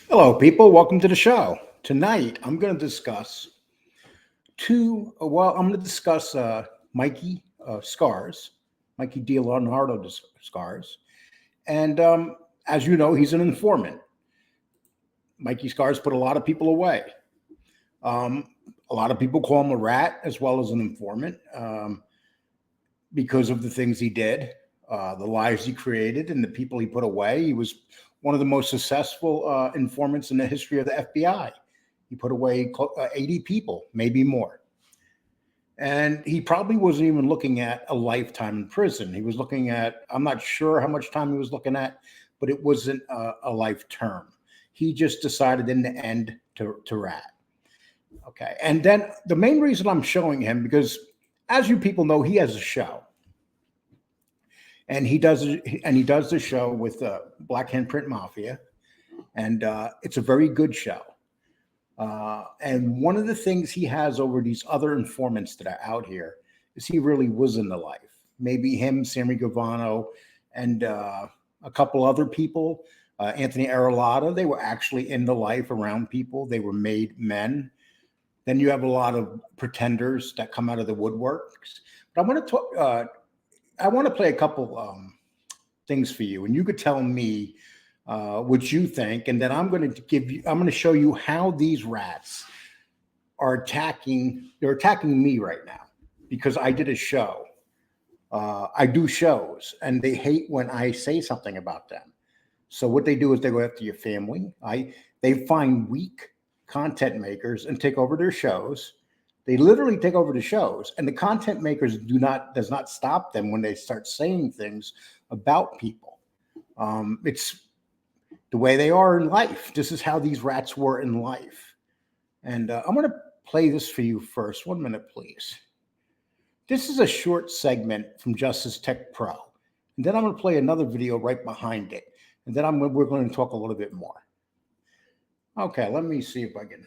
Hello, people. Welcome to the show. Tonight, I'm going to discuss I'm going to discuss Mikey Scars, Mikey Dileonardo Scars. And as you know, he's an informant. Mikey Scars put a lot of people away. Um, a lot of people call him a rat as well as an informant because of the things he did, the lives he created, and the people he put away. He was one of the most successful informants in the history of the FBI. He put away 80 people, maybe more. And he probably wasn't even looking at a lifetime in prison. He was looking at, I'm not sure how much time he was looking at, but it wasn't a life term. He just decided in the end to rat. Okay. And then the main reason I'm showing him, because as you people know, he has a show. And he does the show with Black Handprint Mafia. And it's a very good show. And one of the things he has over these other informants that are out here is he really was in the life. Maybe him, Sammy Gavano, and a couple other people, Anthony Arillotta, they were actually in the life around people. They were made men. Then you have a lot of pretenders that come out of the woodworks. But I want to play a couple things for you, and you could tell me what you think, and then I'm going to show you how these rats are attacking. They're attacking me right now because I did a show. I do shows, and they hate when I say something about them. So what they do is they go after your family. They find weak content makers and take over their shows. They literally take over the shows, and the content makers does not stop them when they start saying things about people. It's the way they are in life. This is how these rats were in life. And I'm going to play this for you first. 1 minute, please. This is a short segment from Justice Tech Pro. And then I'm going to play another video right behind it. And then we're going to talk a little bit more. Okay, let me see if I can.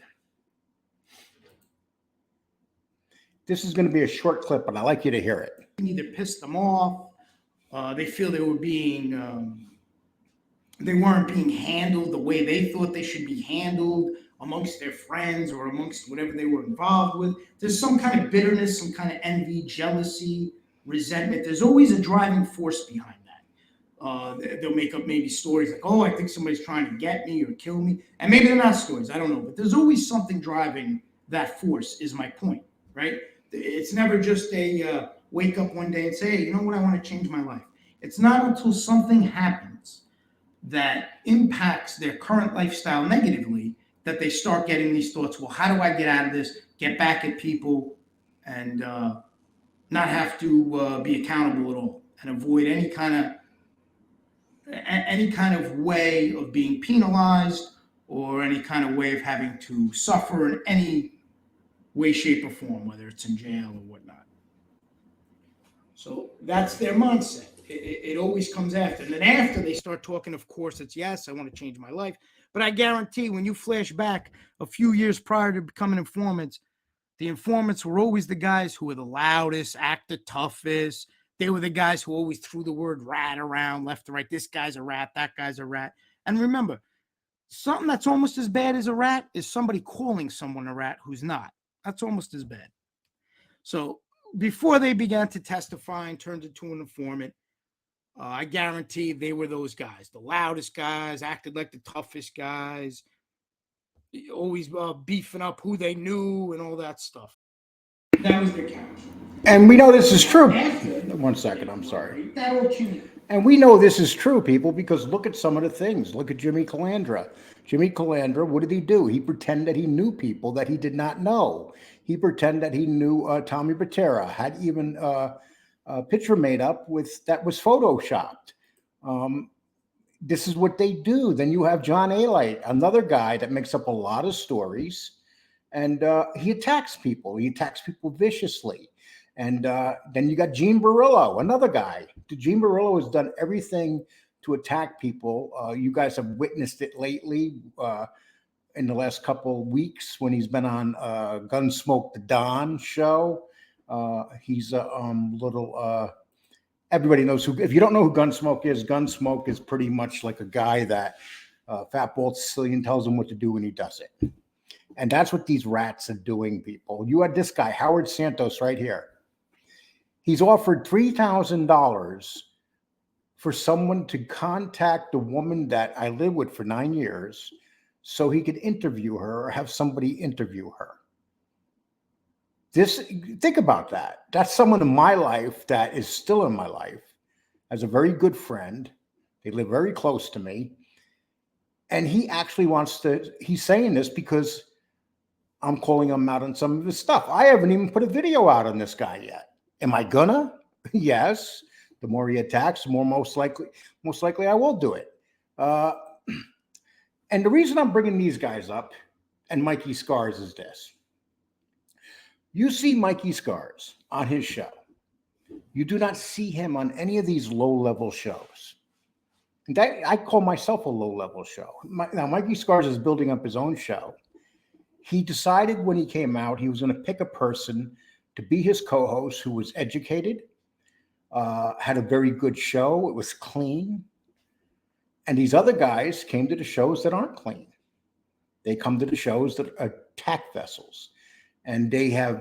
This is going to be a short clip, but I'd like you to hear it. Either pissed them off, they feel they weren't being handled the way they thought they should be handled amongst their friends or amongst whatever they were involved with. There's some kind of bitterness, some kind of envy, jealousy, resentment. There's always a driving force behind that. They'll make up maybe stories like, oh, I think somebody's trying to get me or kill me. And maybe they're not stories, I don't know. But there's always something driving that force is my point, right? It's never just a wake up one day and say, hey, you know what, I want to change my life. It's not until something happens that impacts their current lifestyle negatively that they start getting these thoughts, well, how do I get out of this, get back at people, and not have to be accountable at all, and avoid any kind of way of being penalized or any kind of way of having to suffer in any way, shape, or form, whether it's in jail or whatnot. So that's their mindset. It always comes after. And then after they start talking, of course, it's, yes, I want to change my life. But I guarantee when you flash back a few years prior to becoming informants, the informants were always the guys who were the loudest, act the toughest. They were the guys who always threw the word rat around left to right. This guy's a rat, that guy's a rat. And remember, something that's almost as bad as a rat is somebody calling someone a rat who's not. That's almost as bad. So before they began to testify and turned into an informant, I guarantee they were those guys, the loudest guys, acted like the toughest guys, always beefing up who they knew and all that stuff. That was their character. And we know this is true. 1 second, I'm sorry. And we know this is true, people, because look at some of the things. Look at Jimmy Calandra. Jimmy Calandra, what did he do? He pretended that he knew people that he did not know. He pretended that he knew Tommy Batera, had even a picture made up that was photoshopped. This is what they do. Then you have John Alite, another guy that makes up a lot of stories, and he attacks people. He attacks people viciously. And then you got Gene Barillo, another guy. Gene Barillo has done everything to attack people. You guys have witnessed it lately in the last couple of weeks when he's been on Gunsmoke the Don show. He's a little everybody knows who. If you don't know who Gunsmoke is pretty much like a guy that Fat bald Sicilian tells him what to do and he does it. And that's what these rats are doing, people. You had this guy, Howard Santos, right here. He's offered $3,000 for someone to contact the woman that I lived with for 9 years so he could interview her or have somebody interview her. Think about that. That's someone in my life that is still in my life, as a very good friend. They live very close to me. And he actually he's saying this because I'm calling him out on some of his stuff. I haven't even put a video out on this guy yet. Am I gonna? Yes. The more he attacks, the more most likely I will do it. And the reason I'm bringing these guys up and Mikey Scars is this. You see Mikey Scars on his show. You do not see him on any of these low-level shows. I call myself a low-level show. Now, Mikey Scars is building up his own show. He decided when he came out, he was going to pick a person to be his co-host who was educated, had a very good show. It was clean. And these other guys came to the shows that aren't clean. They come to the shows that are attack vessels. And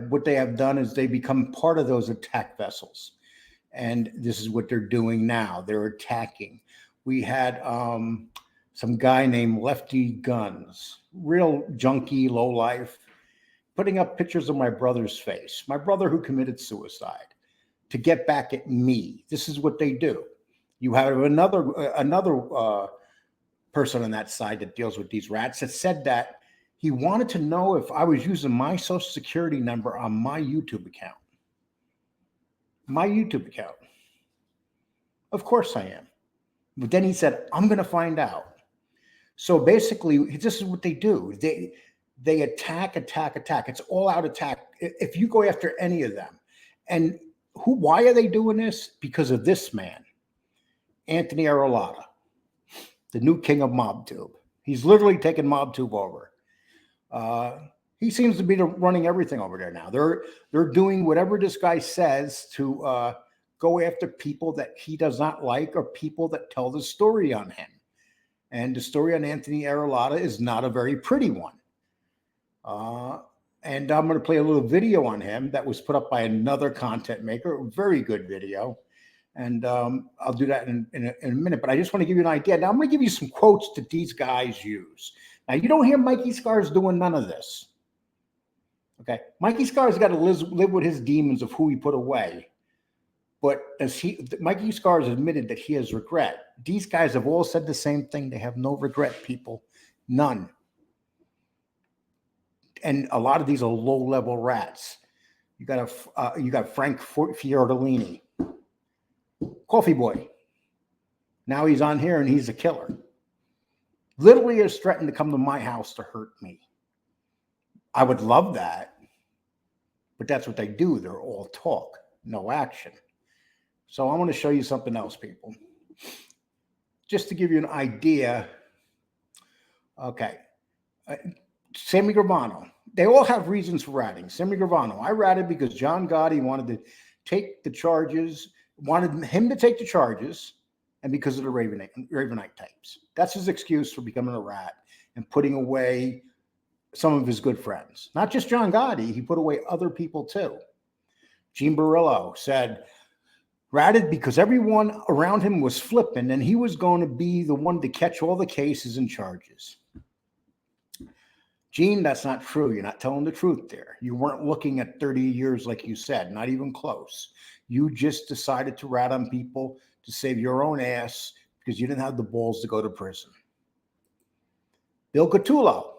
what they have done is they become part of those attack vessels. And this is what they're doing now. They're attacking. We had some guy named Lefty Guns, real junkie, low life, putting up pictures of my brother's face, my brother who committed suicide, to get back at me. This is what they do. You have another person on that side that deals with these rats that said that he wanted to know if I was using my social security number on my YouTube account. My YouTube account. Of course I am. But then he said, I'm going to find out. So basically, this is what they do. They attack. It's all out attack. If you go after any of them. And why are they doing this? Because of this man, Anthony Arillotta, the new king of MobTube. He's literally taken MobTube over. He seems to be running everything over there now. They're doing whatever this guy says to go after people that he does not like or people that tell the story on him. And the story on Anthony Arillotta is not a very pretty one. And I'm going to play a little video on him that was put up by another content maker, a very good video. And I'll do that in a minute. But I just want to give you an idea. Now, I'm going to give you some quotes that these guys use. Now, you don't hear Mikey Scars doing none of this. Okay? Mikey Scars got to live with his demons of who he put away. But Mikey Scars admitted that he has regret. These guys have all said the same thing. They have no regret, people. None. And a lot of these are low-level rats. You got Frank Fiordolini, Coffee Boy. Now he's on here and he's a killer. Literally has threatened to come to my house to hurt me. I would love that, but that's what they do. They're all talk, no action. So I want to show you something else, people. Just to give you an idea. Okay. Sammy Gravano. They all have reasons for ratting. Sammy Gravano. I ratted because John Gotti wanted to take the charges, wanted him to take the charges, and because of the Ravenite tapes. That's his excuse for becoming a rat and putting away some of his good friends. Not just John Gotti. He put away other people too. Gene Barillo said, ratted because everyone around him was flipping and he was going to be the one to catch all the cases and charges. Gene, that's not true. You're not telling the truth there. You weren't looking at 30 years like you said, not even close. You just decided to rat on people to save your own ass because you didn't have the balls to go to prison. Bill Catullo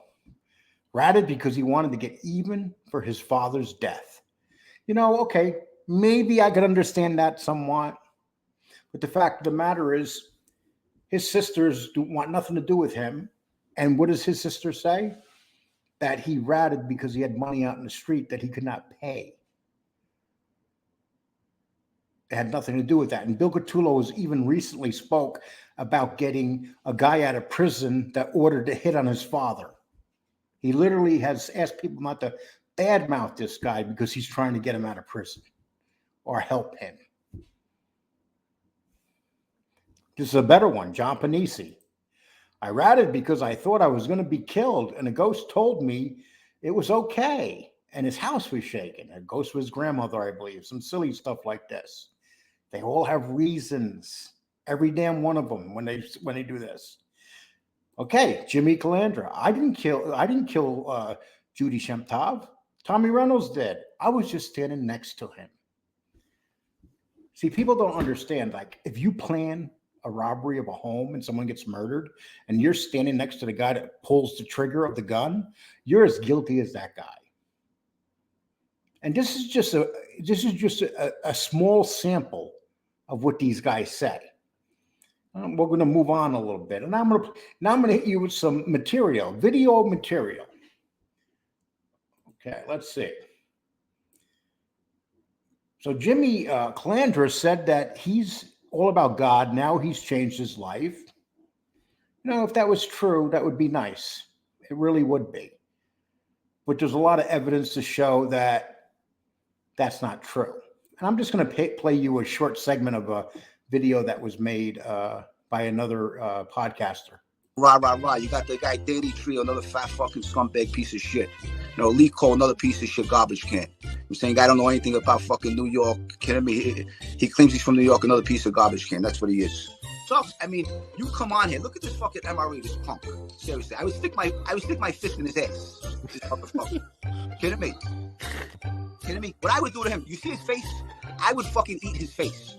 ratted because he wanted to get even for his father's death. You know, okay, maybe I could understand that somewhat. But the fact of the matter is, his sisters want nothing to do with him. And what does his sister say? That he ratted because he had money out in the street that he could not pay. It had nothing to do with that. And Bill Catullo has even recently spoke about getting a guy out of prison that ordered to hit on his father. He literally has asked people not to badmouth this guy because he's trying to get him out of prison or help him. This is a better one, John Panisi. I ratted because I thought I was going to be killed, and a ghost told me it was okay. And his house was shaking. A ghost was his grandmother, I believe. Some silly stuff like this. They all have reasons. Every damn one of them when they do this. Okay, Jimmy Calandra. I didn't kill Judy Shemtov. Tommy Reynolds did. I was just standing next to him. See, people don't understand. Like, if you plan a robbery of a home and someone gets murdered, and you're standing next to the guy that pulls the trigger of the gun, you're as guilty as that guy. And this is just a small sample of what these guys say. We're going to move on a little bit, and I'm going to hit you with some material, video material. Okay, let's see. So Jimmy Calandra said that he's all about God. Now he's changed his life. You know, if that was true, that would be nice. It really would be. But there's a lot of evidence to show that that's not true. And I'm just going to play you a short segment of a video that was made by another podcaster. Rah, rah, rah. You got the guy Danny Trio, another fat fucking scumbag piece of shit. You know, Lee Cole, another piece of shit garbage can. I'm saying I don't know anything about fucking New York. Kidding me? He claims he's from New York, another piece of garbage can. That's what he is. So, I mean, you come on here. Look at this fucking MRE, this punk. Seriously, I would stick my fist in his ass. This motherfucker. Kidding me? Kidding me? What I would do to him, you see his face? I would fucking eat his face.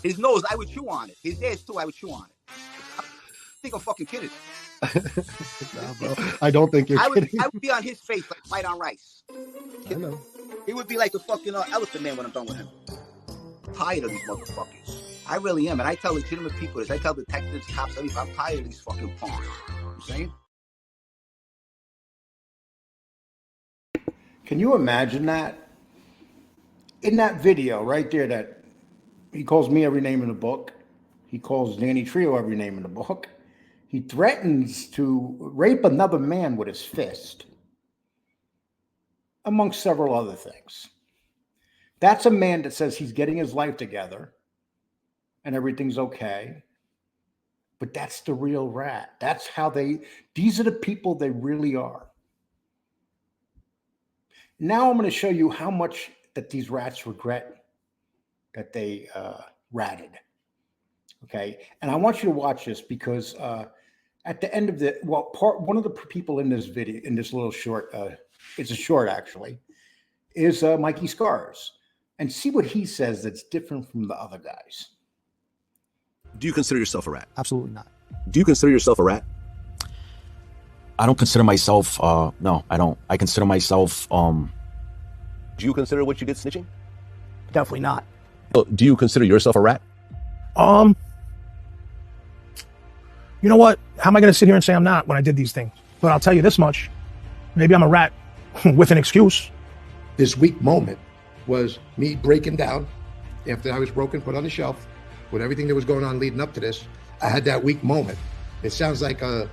His nose, I would chew on it. His ass, too, I would chew on it. I think I'm fucking kidding. Nah, bro. I don't think you're kidding. I would be on his face like white on rice. I know. He would be like the fucking elephant man when I'm done with him. I'm tired of these motherfuckers. I really am. And I tell legitimate people this. I tell detectives, cops, everything. I'm tired of these fucking punks. You know what I'm saying? Can you imagine that? In that video right there, that he calls me every name in the book. He calls Danny Trio every name in the book. He threatens to rape another man with his fist, amongst several other things. That's a man that says he's getting his life together and everything's okay. But that's the real rat. That's how these are the people they really are. Now I'm going to show you how much that these rats regret that they ratted. Okay. And I want you to watch this because at the end of one of the people in this video, in this little short, it's a short actually, is Mikey Scars. And see what he says that's different from the other guys. Do you consider yourself a rat? Absolutely not. Do you consider yourself a rat? I don't consider myself, no, I don't. I consider myself, Do you consider what you did snitching? Definitely not. Do you consider yourself a rat? You know what? How am I going to sit here and say I'm not when I did these things? But I'll tell you this much. Maybe I'm a rat with an excuse. This weak moment was me breaking down after I was broken, put on the shelf, with everything that was going on leading up to this. I had that weak moment. It sounds like I'll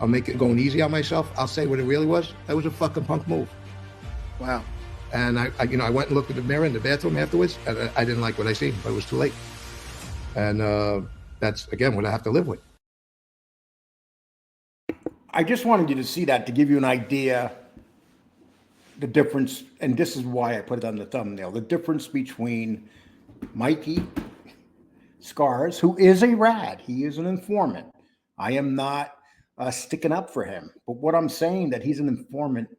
make it going easy on myself. I'll say what it really was. That was a fucking punk move. Wow. And I went and looked in the mirror in the bathroom afterwards, and I didn't like what I seen, but it was too late. And that's, again, what I have to live with. I just wanted you to see that to give you an idea, the difference, and this is why I put it on the thumbnail, the difference between Mikey Scars, who is a rat. He is an informant. I am not sticking up for him. But what I'm saying, that he's an informant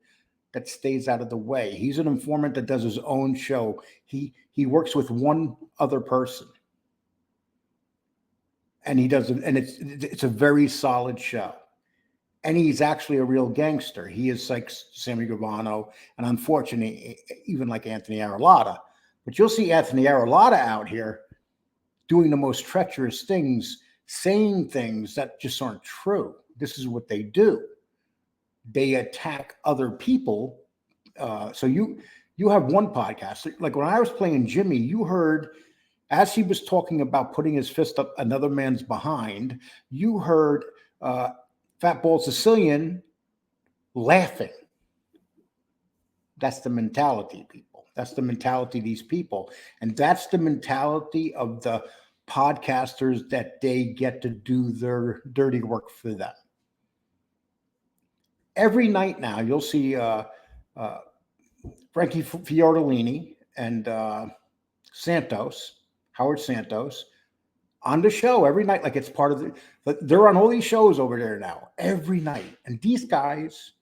that stays out of the way. He's an informant that does his own show. He works with one other person. And he does it, and it's a very solid show. And he's actually a real gangster. He is like Sammy Gravano, and unfortunately, even like Anthony Arillotta. But you'll see Anthony Arillotta out here doing the most treacherous things, saying things that just aren't true. This is what they do. They attack other people. So you have one podcast. Like when I was playing Jimmy, you heard, as he was talking about putting his fist up another man's behind, you heard Fatball Sicilian laughing. That's the mentality, people. That's the mentality of these people. And that's the mentality of the podcasters that they get to do their dirty work for them. Every night now, you'll see Frankie Fiordolini and Howard Santos, on the show every night. Like it's part of they're on all these shows over there now, every night. And these guys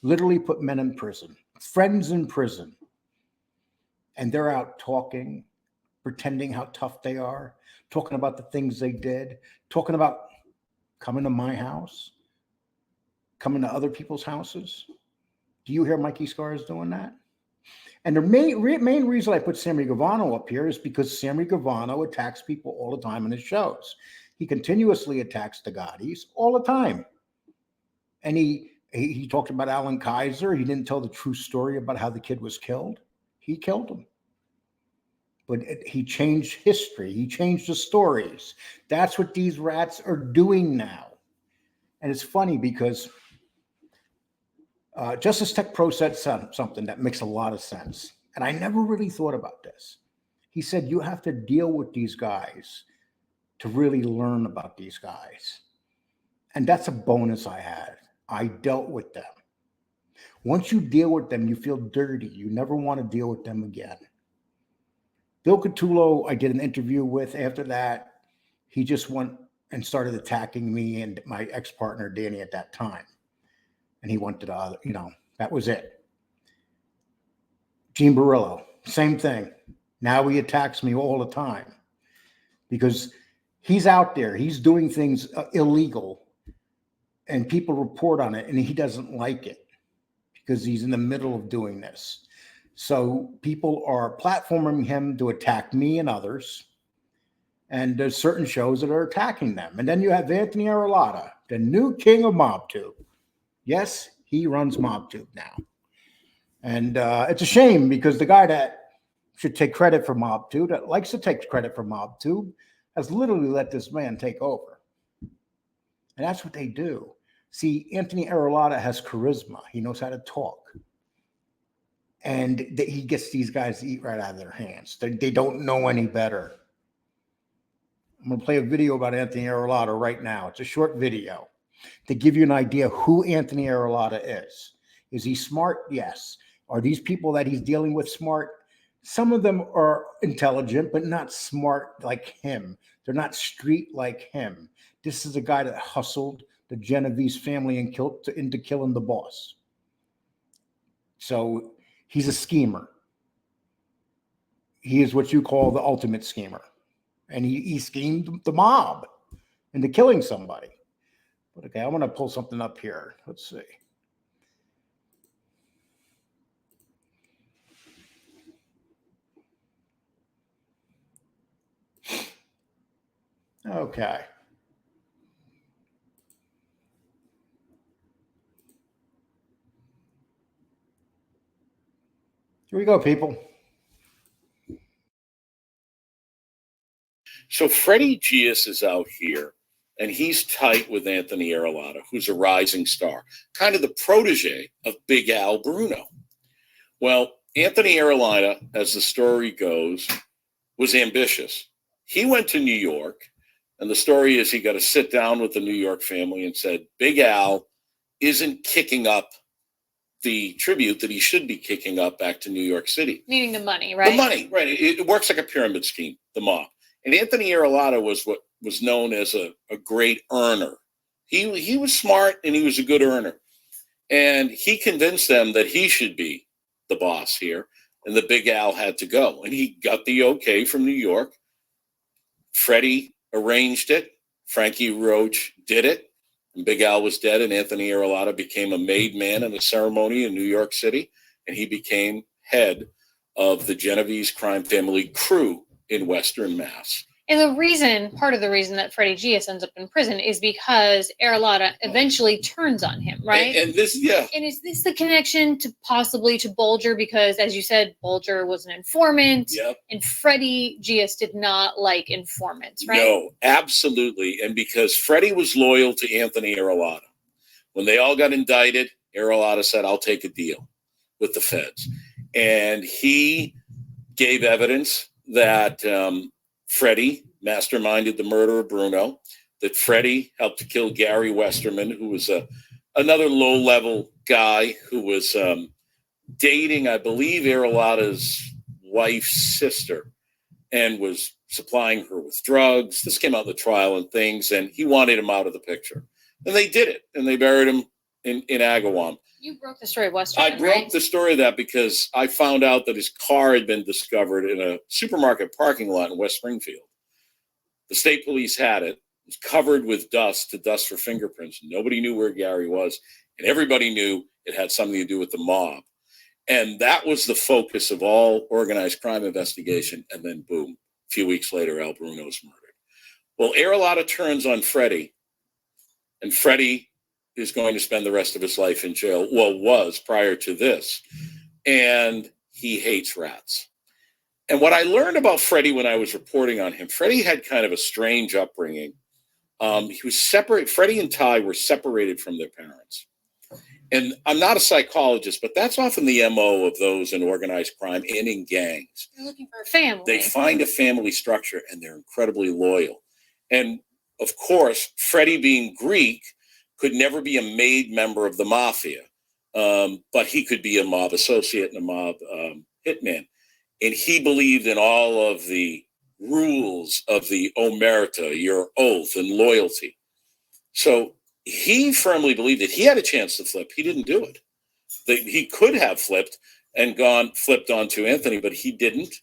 literally put men in prison, friends in prison. And they're out talking, pretending how tough they are, talking about the things they did, talking about coming to my house, coming to other people's houses. Do you hear Mikey Scars doing that? And the main reason I put Sammy Gavano up here is because Sammy Gavano attacks people all the time in his shows. He continuously attacks the Gottis all the time. And he talked about Alan Kaiser. He didn't tell the true story about how the kid was killed. He killed him. But he changed history. He changed the stories. That's what these rats are doing now. And it's funny because Justice Tech Pro said something that makes a lot of sense. And I never really thought about this. He said, you have to deal with these guys to really learn about these guys. And that's a bonus I had. I dealt with them. Once you deal with them, you feel dirty. You never want to deal with them again. Bill Catullo, I did an interview with. After that, he just went and started attacking me and my ex-partner, Danny, at that time. And he went to the other, that was it. Gene Barillo, same thing. Now he attacks me all the time because he's out there. He's doing things illegal and people report on it and he doesn't like it because he's in the middle of doing this. So people are platforming him to attack me and others. And there's certain shows that are attacking them. And then you have Anthony Arillotta, the new king of MobTube. Yes, he runs MobTube now. And it's a shame because the guy that should take credit for MobTube, that likes to take credit for MobTube, has literally let this man take over. And that's what they do. See, Anthony Arillotta has charisma. He knows how to talk. And he gets these guys to eat right out of their hands. They don't know any better. I'm going to play a video about Anthony Arillotta right now. It's a short video to give you an idea who Anthony Arillotta is. Is he smart? Yes. Are these people that he's dealing with smart? Some of them are intelligent, but not smart like him. They're not street like him. This is a guy that hustled the Genovese family and into killing the boss. So he's a schemer. He is what you call the ultimate schemer. And he schemed the mob into killing somebody. But okay, I'm going to pull something up here. Let's see. Okay. Here we go, people. So Freddie Gius is out here, and he's tight with Anthony Arillotta, who's a rising star, kind of the protege of Big Al Bruno. Well, Anthony Arillotta, as the story goes, was ambitious. He went to New York, and the story is he got to sit down with the New York family and said, Big Al isn't kicking up the tribute that he should be kicking up back to New York City. Meaning the money, right? The money, right. It works like a pyramid scheme, the mob. And Anthony Arillotta was what was known as a great earner. He was smart and he was a good earner. And he convinced them that he should be the boss here. And the Big Al had to go. And he got the okay from New York. Freddie arranged it. Frankie Roach did it. And Big Al was dead. And Anthony Arillotta became a made man in a ceremony in New York City. And he became head of the Genovese crime family crew in Western Mass. And part of the reason that Freddie Gius ends up in prison is because Arillotta eventually turns on him, right? And this, yeah. And is this the connection to possibly to Bulger? Because as you said, Bulger was an informant. Yep. And Freddie Gius did not like informants, right? No, absolutely. And because Freddie was loyal to Anthony Arillotta. When they all got indicted, Arillotta said, I'll take a deal with the feds. And he gave evidence that Freddie masterminded the murder of Bruno, that Freddie helped to kill Gary Westerman, who was another low-level guy who was dating, I believe, Arillotta's wife's sister and was supplying her with drugs. This came out in the trial and things, and he wanted him out of the picture. And they did it, and they buried him in Agawam. You broke the story of Westerman, I broke the story of that because I found out that his car had been discovered in a supermarket parking lot in West Springfield. The state police had it. It was covered with dust for fingerprints. Nobody knew where Gary was, and everybody knew it had something to do with the mob. And that was the focus of all organized crime investigation. And then, boom, a few weeks later, Al Bruno's murdered. Well, Arillotta turns on Freddie, and Freddie is going to spend the rest of his life in jail. Well, was prior to this. And he hates rats. And what I learned about Freddie when I was reporting on him, Freddie had kind of a strange upbringing. He was separate. Freddie and Ty were separated from their parents. And I'm not a psychologist, but that's often the MO of those in organized crime and in gangs. They're looking for a family. They find a family structure and they're incredibly loyal. And of course, Freddie being Greek could never be a made member of the mafia, but he could be a mob associate and a mob hitman. And he believed in all of the rules of the omerta, your oath and loyalty. So he firmly believed that he had a chance to flip. He didn't do it. That he could have flipped and flipped onto Anthony, but he didn't.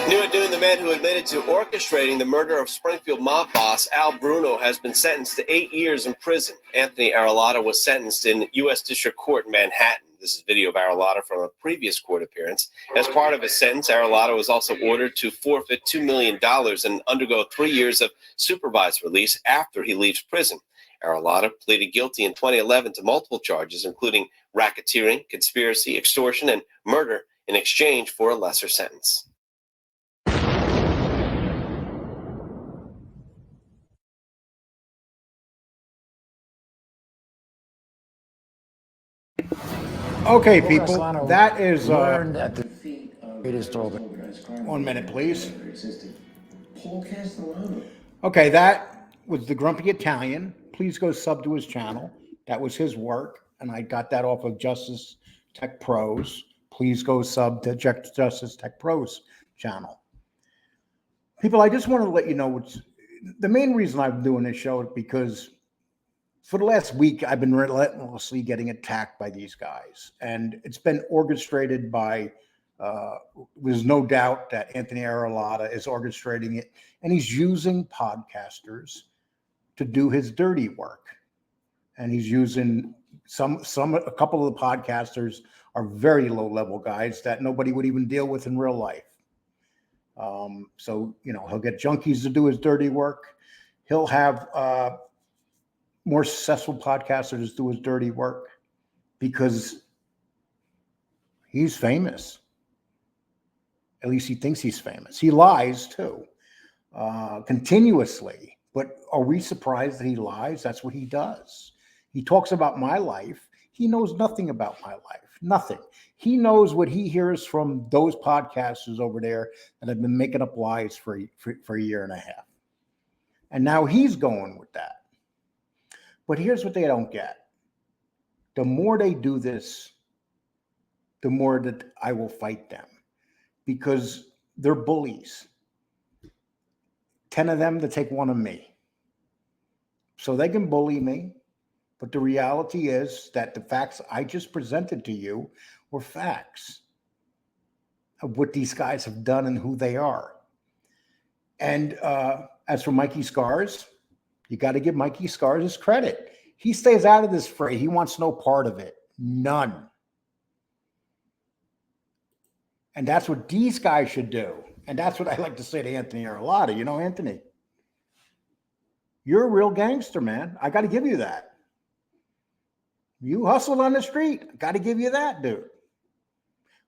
New at noon, the man who admitted to orchestrating the murder of Springfield mob boss Al Bruno has been sentenced to 8 years in prison. Anthony Arillotta was sentenced in U.S. District Court in Manhattan. This is video of Arillotta from a previous court appearance. As part of his sentence, Arillotta was also ordered to forfeit $2 million and undergo 3 years of supervised release after he leaves prison. Arillotta pleaded guilty in 2011 to multiple charges, including racketeering, conspiracy, extortion, and murder in exchange for a lesser sentence. Okay, people, that is learned at the greatest 1 minute, please. Okay, that was the Grumpy Italian. Please go sub to his channel. That was his work, and I got that off of Justice Tech Pros. Please go sub to Justice Tech Pros channel. People, I just want to let you know the main reason I'm doing this show is because for the last week, I've been relentlessly getting attacked by these guys. And it's been orchestrated by, there's no doubt that Anthony Arillotta is orchestrating it. And he's using podcasters to do his dirty work. And he's using a couple of the podcasters are very low-level guys that nobody would even deal with in real life. So, he'll get junkies to do his dirty work. He'll have more successful podcasters do his dirty work because he's famous. At least he thinks he's famous. He lies too, continuously. But are we surprised that he lies? That's what he does. He talks about my life. He knows nothing about my life. Nothing. He knows what he hears from those podcasters over there that have been making up lies for a year and a half. And now he's going with that. But here's what they don't get. The more they do this, the more that I will fight them because they're bullies. 10 of them to take one of me. So they can bully me. But the reality is that the facts I just presented to you were facts of what these guys have done and who they are. And as for Mikey Scars, you got to give Mikey Scars his credit. He stays out of this fray. He wants no part of it. None. And that's what these guys should do. And that's what I like to say to Anthony Arillotta. Anthony, you're a real gangster, man. I got to give you that. You hustled on the street. I got to give you that, dude.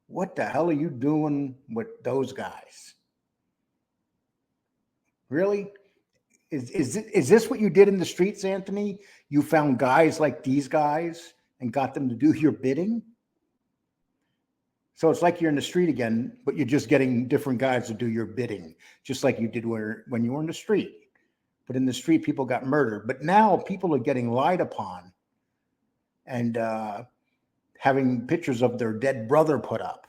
What the hell are you doing with those guys? Really? Is this what you did in the streets, Anthony? You found guys like these guys and got them to do your bidding? So it's like you're in the street again, but you're just getting different guys to do your bidding, just like you did when you were in the street. But in the street, people got murdered. But now people are getting lied upon and having pictures of their dead brother put up,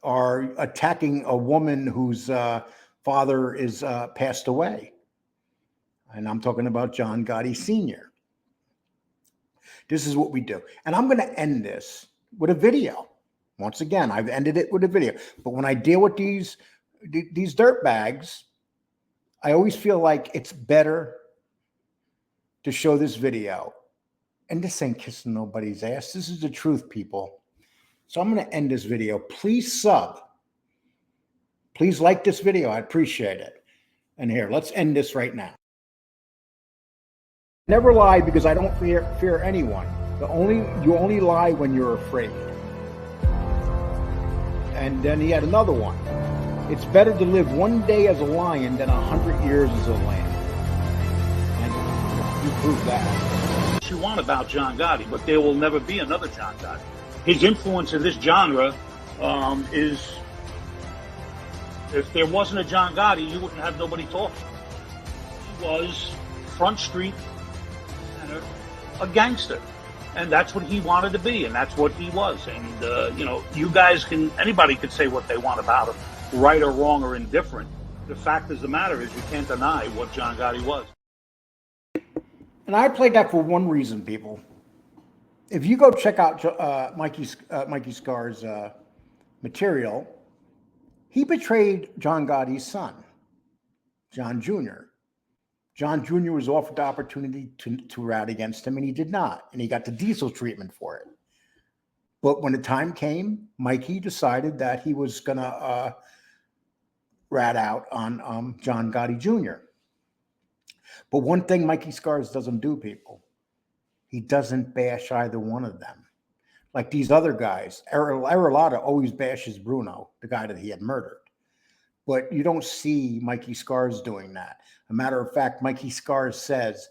are attacking a woman whose father is passed away. And I'm talking about John Gotti Sr. This is what we do. And I'm going to end this with a video. Once again, I've ended it with a video. But when I deal with these dirtbags, I always feel like it's better to show this video. And this ain't kissing nobody's ass. This is the truth, people. So I'm going to end this video. Please sub. Please like this video. I appreciate it. And here, let's end this right now. Never lie because I don't fear anyone. You only lie when you're afraid. And then he had another one. It's better to live one day as a lion than 100 years as a lamb. And you prove that. What you want about John Gotti, but there will never be another John Gotti. His influence in this genre is, if there wasn't a John Gotti, you wouldn't have nobody talking. He was front street, a gangster. And that's what he wanted to be, and that's what he was. And, you guys anybody could say what they want about him, right or wrong or indifferent. The fact of the matter is you can't deny what John Gotti was. And I played that for one reason, people. If you go check out Mikey Scars' material, he betrayed John Gotti's son, John Jr. John Jr. was offered the opportunity to rat against him, and he did not. And he got the diesel treatment for it. But when the time came, Mikey decided that he was going to rat out on John Gotti Jr. But one thing Mikey Scars doesn't do, people, he doesn't bash either one of them. Like these other guys, Arillotta always bashes Bruno, the guy that he had murdered. But you don't see Mikey Scars doing that. A matter of fact, Mikey Scars says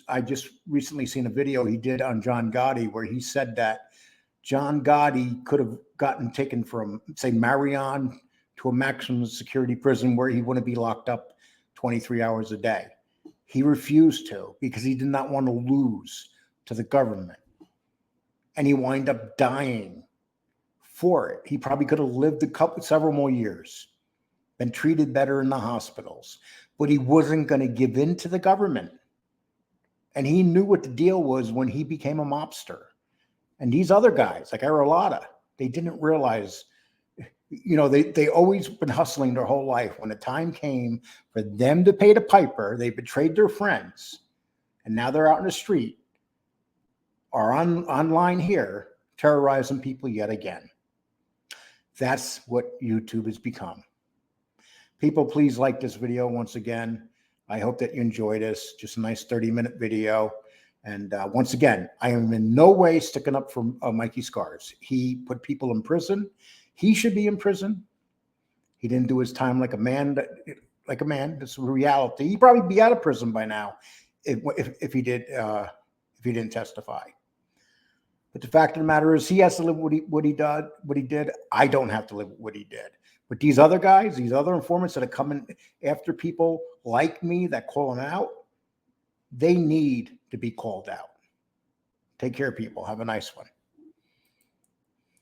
I just recently seen a video he did on John Gotti where he said that John Gotti could have gotten taken from, say, Marion to a maximum security prison where he wouldn't be locked up 23 hours a day. He refused to because he did not want to lose to the government. And he wound up dying for it. He probably could have lived several more years, been treated better in the hospitals, but he wasn't going to give in to the government. And he knew what the deal was when he became a mobster. And these other guys, like Arillotta, they didn't realize, they always been hustling their whole life. When the time came for them to pay the piper, they betrayed their friends. And now they're out in the street or online here, terrorizing people yet again. That's what YouTube has become. People, please like this video once again. I hope that you enjoy this. Just a nice 30-minute video. And once again, I am in no way sticking up for Mikey Scars. He put people in prison. He should be in prison. He didn't do his time like a man. That's reality. He'd probably be out of prison by now if he didn't testify. But the fact of the matter is, he has to live what he did. I don't have to live what he did. But these other guys, these other informants that are coming after people like me that call them out, they need to be called out. Take care, people. Have a nice one.